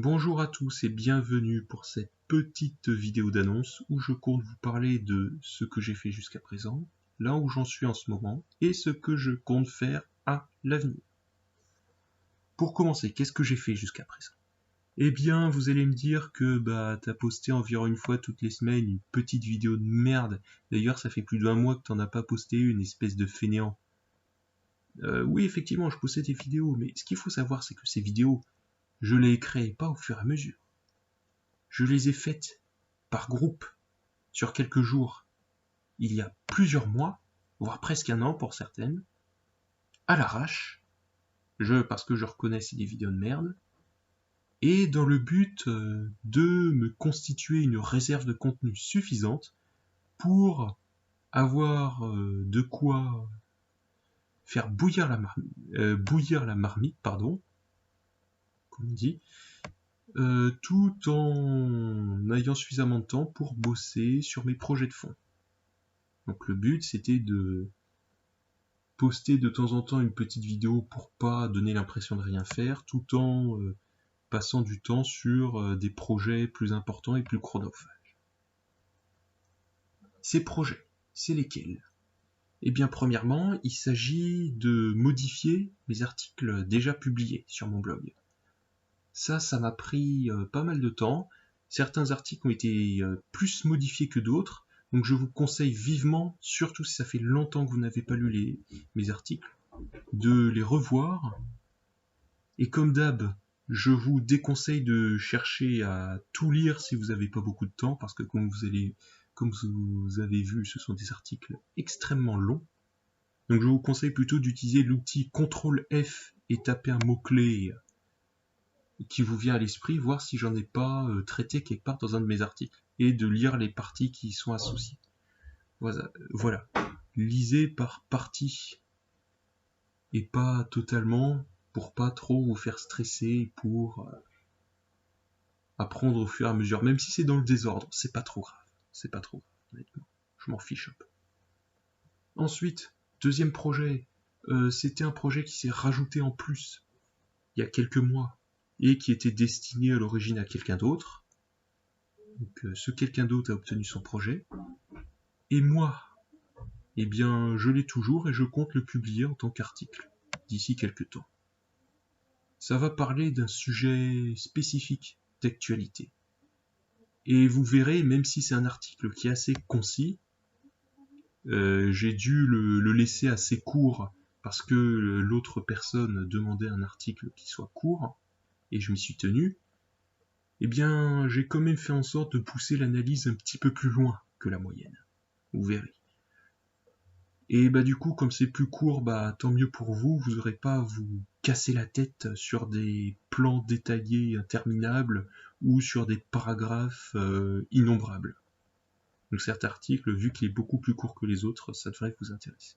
Bonjour à tous et bienvenue pour cette petite vidéo d'annonce où je compte vous parler de ce que j'ai fait jusqu'à présent, là où j'en suis en ce moment et ce que je compte faire à l'avenir. Pour commencer, qu'est-ce que j'ai fait jusqu'à présent? Eh bien, vous allez me dire que t'as posté environ une fois toutes les semaines une petite vidéo de merde. D'ailleurs, ça fait plus d'1 mois que t'en as pas posté une, espèce de fainéant. Oui, effectivement, je postais des vidéos, mais ce qu'il faut savoir, c'est que ces vidéos, je les crée pas au fur et à mesure. Je les ai faites par groupe, sur quelques jours, il y a plusieurs mois, voire presque 1 an pour certaines, à l'arrache, parce que je reconnais c'est des vidéos de merde, et dans le but de me constituer une réserve de contenu suffisante pour avoir de quoi faire bouillir la marmite, pardon, comme on dit, tout en ayant suffisamment de temps pour bosser sur mes projets de fond. Donc le but c'était de poster de temps en temps une petite vidéo pour pas donner l'impression de rien faire, tout en passant du temps sur des projets plus importants et plus chronophages. Ces projets, c'est lesquels? Eh bien, premièrement, il s'agit de modifier les articles déjà publiés sur mon blog. Ça m'a pris pas mal de temps. Certains articles ont été plus modifiés que d'autres, donc je vous conseille vivement, surtout si ça fait longtemps que vous n'avez pas lu mes articles, de les revoir. Et comme d'hab, je vous déconseille de chercher à tout lire si vous n'avez pas beaucoup de temps, parce que comme vous avez vu, ce sont des articles extrêmement longs. Donc je vous conseille plutôt d'utiliser l'outil CTRL F et taper un mot-clé qui vous vient à l'esprit, voir si j'en ai pas traité quelque part dans un de mes articles, et de lire les parties qui y sont associées. Voilà. Lisez par partie, et pas totalement, pour pas trop vous faire stresser, pour apprendre au fur et à mesure, même si c'est dans le désordre, c'est pas trop grave. C'est pas trop grave, honnêtement. Je m'en fiche un peu. Ensuite, deuxième projet, c'était un projet qui s'est rajouté en plus il y a quelques mois et qui était destiné à l'origine à quelqu'un d'autre. Donc ce quelqu'un d'autre a obtenu son projet. Et moi, eh bien, je l'ai toujours et je compte le publier en tant qu'article d'ici quelques temps. Ça va parler d'un sujet spécifique d'actualité. Et vous verrez, même si c'est un article qui est assez concis, j'ai dû le laisser assez court parce que l'autre personne demandait un article qui soit court, et je m'y suis tenu. Eh bien, j'ai quand même fait en sorte de pousser l'analyse un petit peu plus loin que la moyenne. Vous verrez. Et du coup, comme c'est plus court, tant mieux pour vous, vous n'aurez pas à vous casser la tête sur des plans détaillés interminables ou sur des paragraphes innombrables. Donc cet article, vu qu'il est beaucoup plus court que les autres, ça devrait vous intéresser.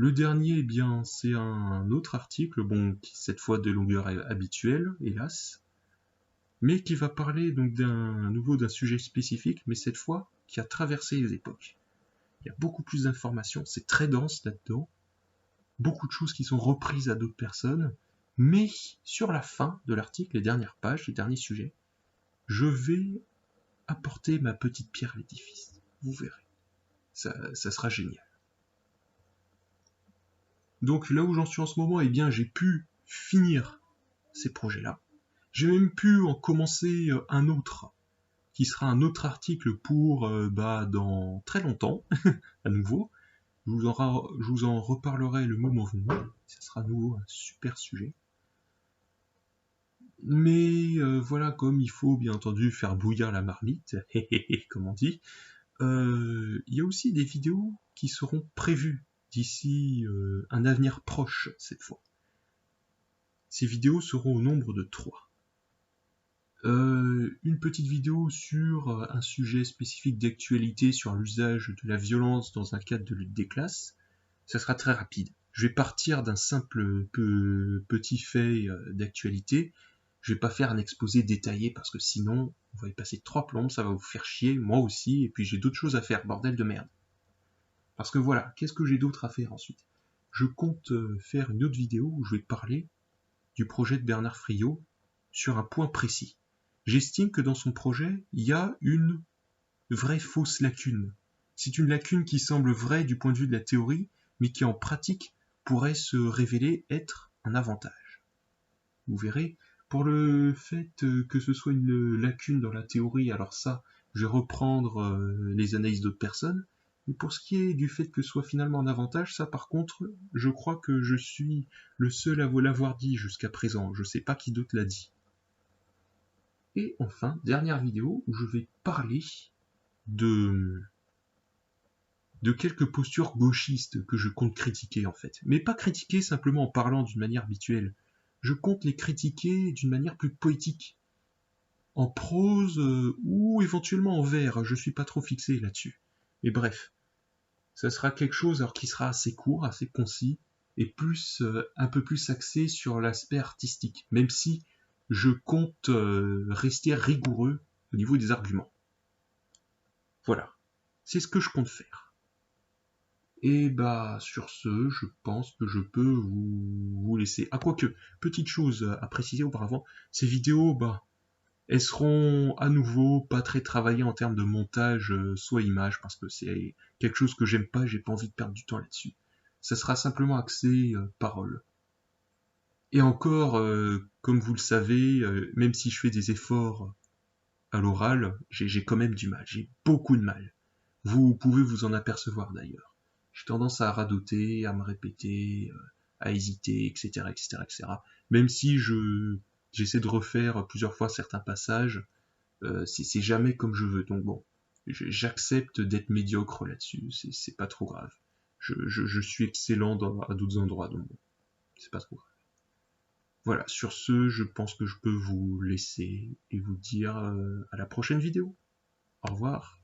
Le dernier, eh bien, c'est un autre article, qui cette fois de longueur habituelle, hélas, mais qui va parler donc d'un sujet spécifique, mais cette fois qui a traversé les époques. Il y a beaucoup plus d'informations, c'est très dense là-dedans, beaucoup de choses qui sont reprises à d'autres personnes, mais sur la fin de l'article, les dernières pages, les derniers sujets, je vais apporter ma petite pierre à l'édifice. Vous verrez. Ça sera génial. Donc là où j'en suis en ce moment, eh bien j'ai pu finir ces projets-là. J'ai même pu en commencer un autre, qui sera un autre article pour dans très longtemps, à nouveau. Je vous en reparlerai le moment venu. Ça sera à nouveau un super sujet. Mais voilà, comme il faut bien entendu faire bouillir la marmite, comme on dit, il y a aussi des vidéos qui seront prévues d'ici un avenir proche cette fois. Ces vidéos seront au nombre de 3. Une petite vidéo sur un sujet spécifique d'actualité sur l'usage de la violence dans un cadre de lutte des classes. Ça sera très rapide. Je vais partir d'un simple petit fait d'actualité. Je vais pas faire un exposé détaillé parce que sinon on va y passer 3 plombes, ça va vous faire chier, moi aussi, et puis j'ai d'autres choses à faire, bordel de merde. Parce que voilà, qu'est-ce que j'ai d'autre à faire ensuite? Je compte faire une autre vidéo où je vais parler du projet de Bernard Friot sur un point précis. J'estime que dans son projet, il y a une vraie fausse lacune. C'est une lacune qui semble vraie du point de vue de la théorie, mais qui en pratique pourrait se révéler être un avantage. Vous verrez, pour le fait que ce soit une lacune dans la théorie, alors ça, je vais reprendre les analyses d'autres personnes, mais pour ce qui est du fait que ce soit finalement un avantage, ça par contre, je crois que je suis le seul à vous l'avoir dit jusqu'à présent, je ne sais pas qui d'autre l'a dit. Et enfin, dernière vidéo où je vais parler de quelques postures gauchistes que je compte critiquer en fait. Mais pas critiquer simplement en parlant d'une manière habituelle. Je compte les critiquer d'une manière plus poétique. En prose ou éventuellement en vers, je suis pas trop fixé là-dessus. Mais bref, ça sera quelque chose alors qui sera assez court, assez concis, et plus un peu plus axé sur l'aspect artistique, même si je compte rester rigoureux au niveau des arguments. Voilà, c'est ce que je compte faire. Et bah sur ce, je pense que je peux vous laisser. Ah quoique, petite chose à préciser auparavant, ces vidéos, elles seront à nouveau pas très travaillées en termes de montage, soit image, parce que c'est quelque chose que j'aime pas, j'ai pas envie de perdre du temps là-dessus. Ça sera simplement axé parole. Et encore, comme vous le savez, même si je fais des efforts à l'oral, j'ai quand même du mal, j'ai beaucoup de mal. Vous pouvez vous en apercevoir d'ailleurs. J'ai tendance à radoter, à me répéter, à hésiter, etc., etc., etc. Même si j'essaie de refaire plusieurs fois certains passages, c'est jamais comme je veux. Donc bon, j'accepte d'être médiocre là-dessus, c'est pas trop grave. Je suis excellent à d'autres endroits, donc bon, c'est pas trop grave. Voilà, sur ce, je pense que je peux vous laisser et vous dire à la prochaine vidéo. Au revoir.